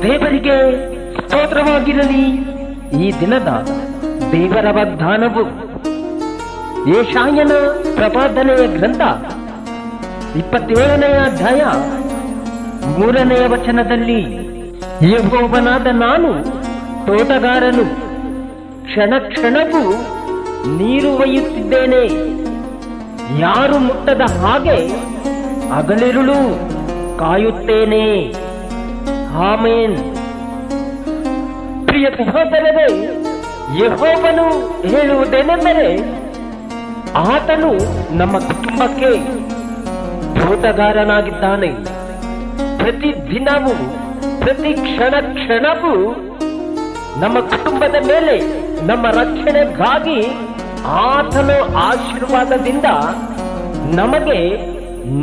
ದೇವರಿಗೆ ಸ್ತೋತ್ರವಾಗಿರಲಿ. ಈ ದಿನದ ದೇವರ ವಾಗ್ದಾನವು ಯೆಶಾಯನ ಪ್ರವಾದನೆಯ ಗ್ರಂಥ 27ನೇ ಅಧ್ಯಾಯ 3ನೇ ವಚನದಲ್ಲಿ, ಯೆಹೋವನಾದ ನಾನು ತೋಟಗಾರನು, ಕ್ಷಣ ಕ್ಷಣಕ್ಕೂ ನೀರು ಒಯ್ಯುತ್ತಿದ್ದೇನೆ, ಯಾರು ಮುಟ್ಟದ ಹಾಗೆ ಹಗಲಿರುಳು ಕಾಯುತ್ತೇನೆ. ಆಮೆನ್. ಪ್ರಿಯ ಸಹೋದರರೇ, ಯೆಹೋವನು ಹೇಳುವುದೇನೆಂದರೆ, ಆತನು ನಮ್ಮ ಕುಟುಂಬಕ್ಕೆ ತೋಟಗಾರನಾಗಿದ್ದಾನೆ. ಪ್ರತಿ ದಿನವೂ ಪ್ರತಿ ಕ್ಷಣವೂ ನಮ್ಮ ಕುಟುಂಬದ ಮೇಲೆ ನಮ್ಮ ರಕ್ಷಣೆಗಾಗಿ ಆತನು ಆಶೀರ್ವಾದದಿಂದ ನಮಗೆ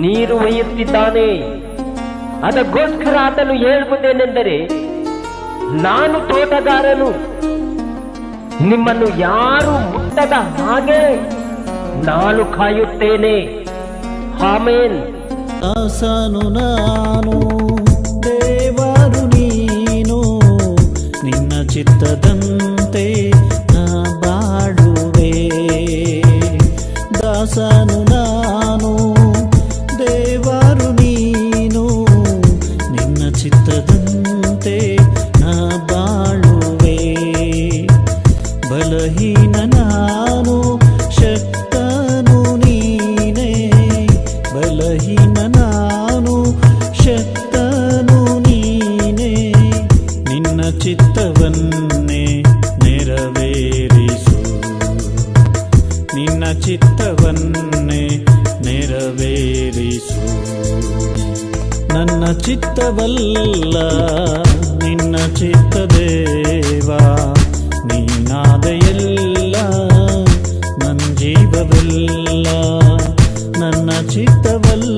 ನೀರು ಒಯ್ಯುತ್ತಿದ್ದಾನೆ. ಅದಕ್ಕೋಸ್ಕರ ಆತನು ಹೇಳುವುದೇನೆಂದರೆ, ನಾನು ತೋಟಗಾರನು, ನಿಮ್ಮನ್ನು ಯಾರು ಮುಟ್ಟದ ಹಾಗೆ ನಾನು ಕಾಯುತ್ತೇನೆ. ಆಮೆನ್. ದಾಸನು ನಾನು, ದೇವರು ನೀನು, ನಿನ್ನ ಚಿತ್ತದಂತೆ ನಾ ಬಾಳುವೆ. ದಾಸನು ನಾನು, ದೇವರು ನೀನು, ನಿನ್ನ ಚಿತ್ತದಂತೆ ನಾ ಬಾಳುವೆ. ಬಲಹೀನ ನಾನು, ಶಕ್ತನು ನೀನೇ. ಬಲಹೀನ ನಾನು, ಶಕ್ತನು ನೀನೇ. ನಿನ್ನ ಚಿತ್ತವನ್ನೇ ನೆರವೇರಿಸು. ನಿನ್ನ ಚಿತ್ತವನ್ನೇ ನೆರವೇರಿಸು. ನನ್ನ ಚಿತ್ತವಲ್ಲ ನಿನ್ನ ಚಿತ್ತದೇವಾ, ನೀನಾದ ಎಲ್ಲ ನನ್ನ ಜೀವವೆಲ್ಲ. ನನ್ನ ಚಿತ್ತವಲ್ಲ